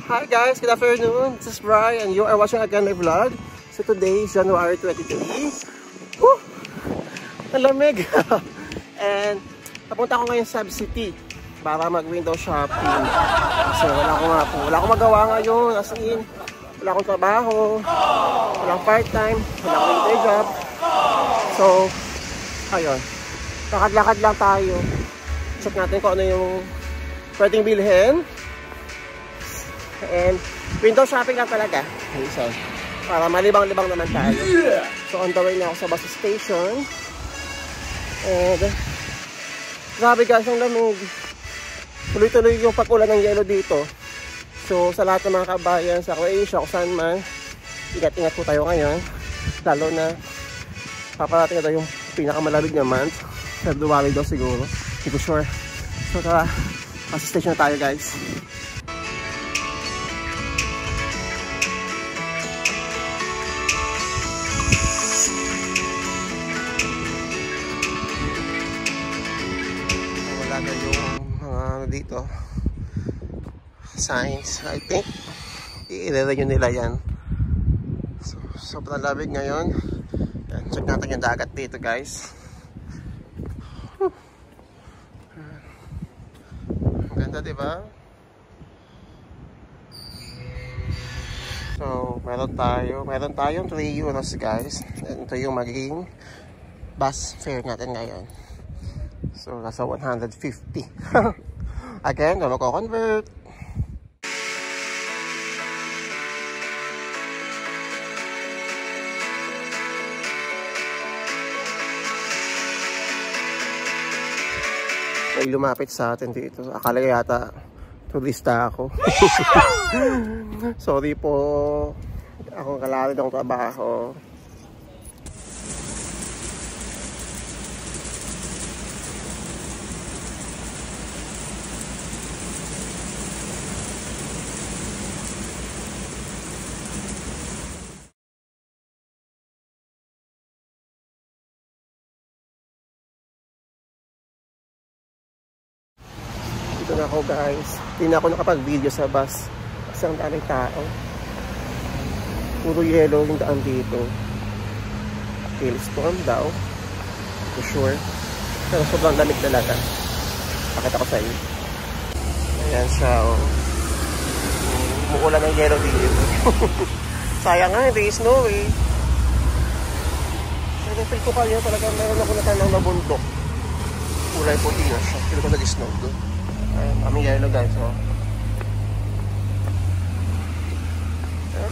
Hi guys, good afternoon. This is Brian and you are watching again my vlog. So today is January 23. Woo! Ang lamig! And papunta ko ngayon sa City para mag-window shopping. Kasi wala akong magawa ngayon. As in, wala akong trabaho, wala akong part-time, wala akong day job. So, ayun. Lakad-lakad lang tayo. Check natin kung ano yung pwedeng bilhin. And window shopping lang talaga. So, para malibang-libang naman tayo. So, on the way na ako sa bus station. And grabe guys, ang lamig. Tuloy-tuloy yung pag-ulan ng yelo dito. So, sa lahat ng mga kabayan sa Croatia, kung saan man, ingat-ingat po tayo ngayon. Lalo na paparating na daw yung pinakamalamig na month. February daw siguro. Hindi ko sure. So, tara, bus station na tayo guys. Wala na yung mga dito signs, I think i-renew nila yan. So, sobrang lamig ngayon. Yan, check natin yung dagat dito guys. Ang ganda diba? So meron tayong 3 euros guys. And ito yung magiging bus fare natin ngayon. So, nasa 150. Again, ano ko convert. May lumapit sa atin dito. Akala yata turista ako. Sorry po. Ako kalari ng trabaho. Dito na ako guys. Hindi na ako nakapag-video sa bus kasi ang daming tao. Puro yellow yung daan dito. Hailstorm daw. For sure. Pero sobrang lamig talaga. Pakita ko sa inyo. Ayan siya oh. Umuulan ng yellow dito. Sayang nga, hindi snow eh. Pero feel ko kaya talaga meron ako natanong na bundok. Kulay puti na siya. Feel ko nag-snow doon. Ayan, kami yellow guys, oh.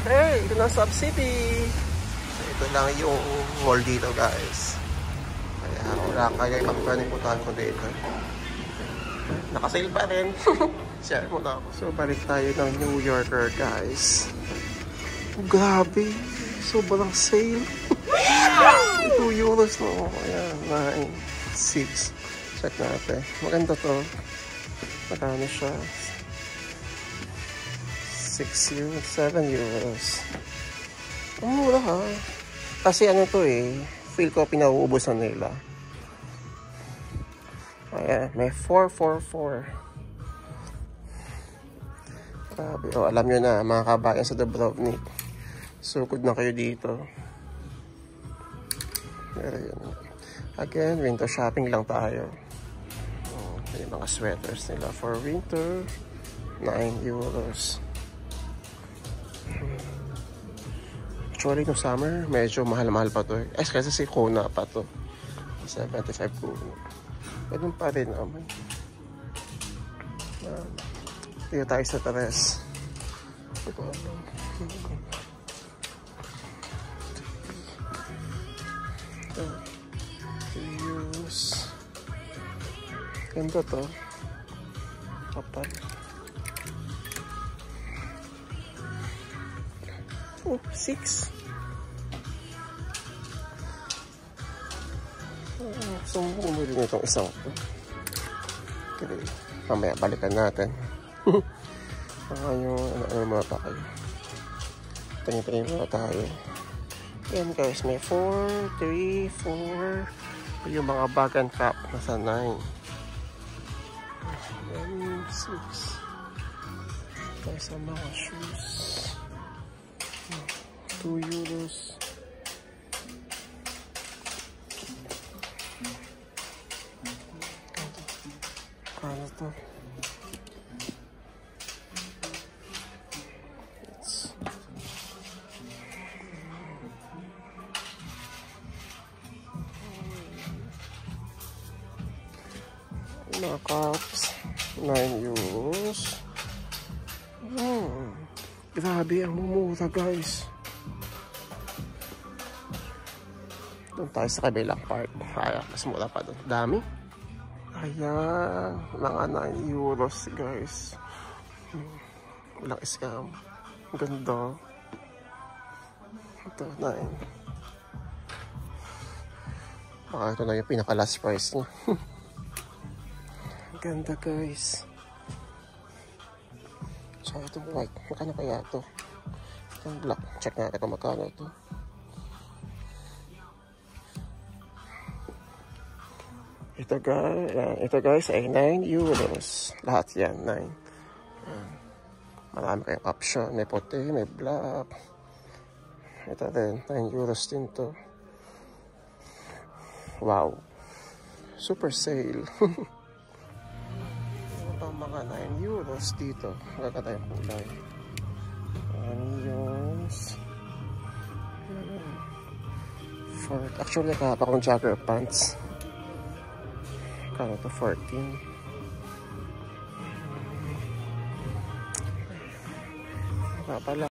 Okay, ito na Sub City. So, ito lang yung mall dito guys. Kaya wala kaya ipagpanin puntahan ko dito. Nakasale pa rin. Share mo na ako. So, balik tayo ng New Yorker guys. Oh, grabe. Sobrang sale. 2 euros no. Ayan, 6. Check natin. Maganda to. Magkano siya? 6 euros, 7 euros. Ang mura ha. Kasi ano to eh, feel ko pinauubusan nila. Ayan, may 444. Grabe. O, alam nyo na, mga kabayan sa Dubrovnik. Sukod na kayo dito. Pero yun. Again, winter shopping lang tayo. Yung mga sweaters nila for winter, 9 euros. Actually, no summer, medyo mahal-mahal pa to. Kasi si Kona pa to. 75 Kona. Ganun pa rin naman. Dito tayo sa Teres. Euros. Ganda to. Kapal. Oh, 6. So, umuli na itong isang to. Okay. Mamaya, balikan natin. Yung ano mga pa kayo. Tingin-tingin muna tayo. Yan guys, may 4, 3, 4. Yung mga bag and cap nasa 9. 6. tayo sa mga shoes. 2 euros. Ano to? Mga cups, 9 euros. Grabe, ang mumura guys. Doon tayo sa kabilang part. Ay, mas mura pa doon. Dami. Ayan, mga 9 euros guys. Walang scam. Ganda. Ito, 9. Baka ito na yung pinaka last price niya. Ganda guys. So itong white, magkano kaya ito? Itong black, check natin kung magkano ito. Ito guys ay 9 euros. Lahat yan, 9. Marami kayong option. May puti, may black. Ito din, 9 euros din to. Wow. Super sale. Mga 9 euros dito. Magkakata yung kulay. Onions. Actually, nakahap akong jogger pants. Kano to? 14. Pala.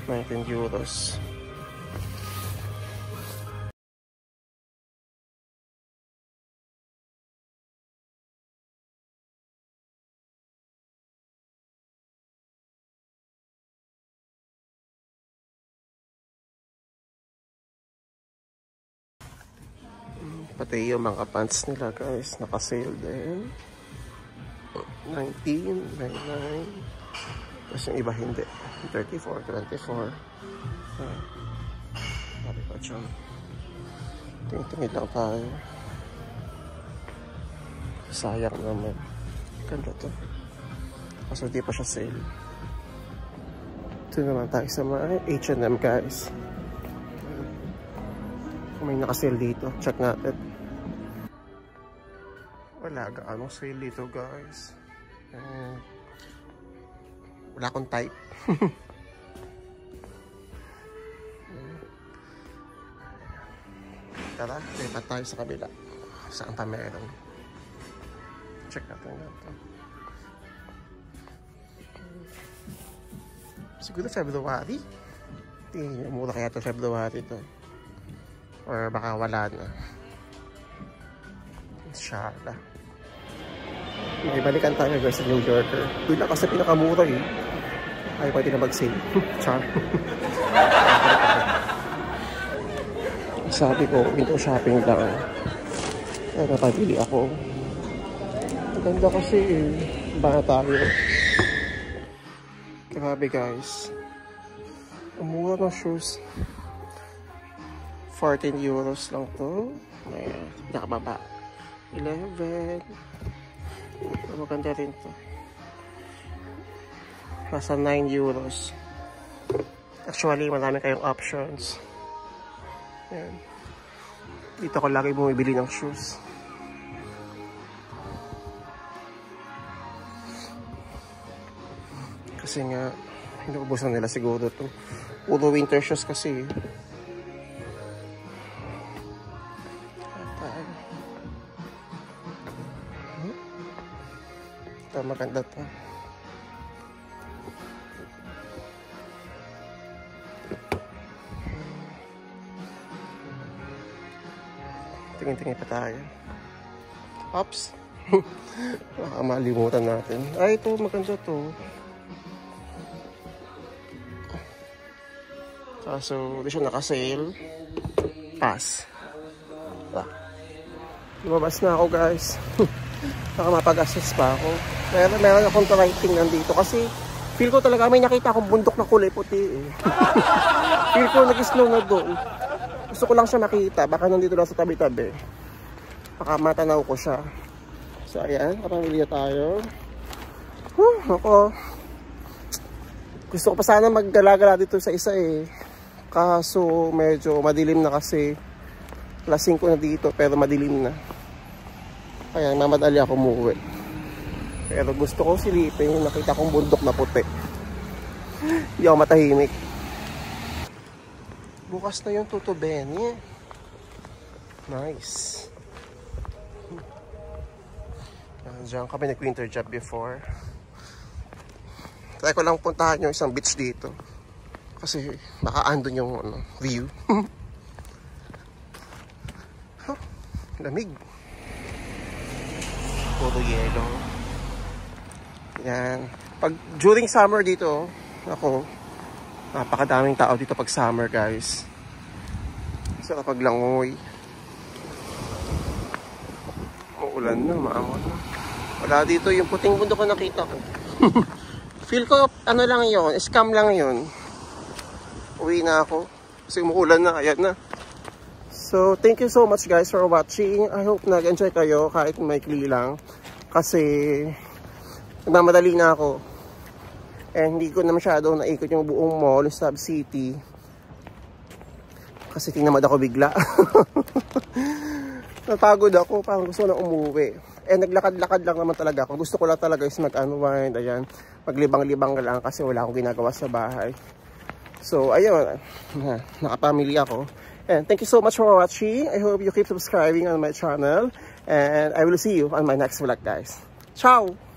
€19. Pati yung mga pants nila guys, naka-sale din. 19, 99. Tapos yung iba hindi. 34, 24. Sabi ko dyan. Tingin lang tayo. Sayang naman. Ganda to. Kaso di pa siya sale. Ito naman tayo sa mga H&M guys. Kung may naka-sale dito, check natin. Wala gaano sale dito guys. Wala akong type. Tara, lipat tayo sa kabila. Saan pa meron? Check natin ito. Siguro February. Tingin nyo, mura kaya ito February ito. Or baka wala na. Inshallah. May balikan tayo guys sa New Yorker. Doon na kasi pinakamura eh. Ay, pwede na mag-sale. Char. Sabi ko, window shopping lang. Kaya napabili ako. Maganda kasi eh. Baka tayo. Grabe guys. Ang mura ng shoes. 14 euros lang to. Ayan. Nakababa. 11. Maganda rin to. Nasa 9 euros. Actually, marami kayong options. Ayan. Dito ko lagi bumibili ng shoes. Kasi nga, inuubusan nila siguro to. Puro winter shoes kasi. Ito, maganda to. Tingin-tingin pa tayo. Oops. Baka malimutan natin. Ay, ito, maganda to. Kaso, di siya naka-sale. pass. Lumabas na ako guys. Baka mapag-assess pa ako. Meron akong writing nandito kasi feel ko talaga may nakita akong bundok na kulay puti eh. Feel ko nag-snow na doon. Gusto ko lang siya makita. Baka nandito lang sa tabi-tabi. Baka matanaw ko siya. So ayan, kapamilya tayo. Ako. Gusto ko pa sana maggala-gala dito sa isa eh. Kaso medyo madilim na kasi. Alas 5 na dito pero madilim na. Kaya mamadali ako umuwi. Pero gusto ko silipin yung nakita kong bundok na puti. Hindi ako matahimik. Bukas na yung Tutubeni. Nice. Diyan kami nag-winter job before. Try ko lang puntahan yung isang beach dito. Kasi baka andun yung view. Lamig. Puro yelo. Yan. Pag during summer dito, ako, napakadaming tao dito pag summer guys. Sa kapag langoy. Uulan na, maangot na. Wala dito yung puting bundok na nakita ko. Feel ko, ano lang yun, scam lang yun. Uwi na ako. Kasi umuulan na, ayan na. So, thank you so much guys for watching. I hope nag-enjoy kayo kahit maikli lang. Kasi, nagmamadali na ako. And hindi ko na masyado naikot yung buong mall, Stab City. Kasi tinamad ako bigla. Napagod ako, parang gusto na umuwi. And naglakad-lakad lang naman talaga ako. Gusto ko lang talaga is mag-unwind, ayan. Maglibang-libang lang kasi wala akong ginagawa sa bahay. So, ayun. Nakapamilya ako. And thank you so much for watching. I hope you keep subscribing on my channel. And I will see you on my next vlog, guys. Ciao!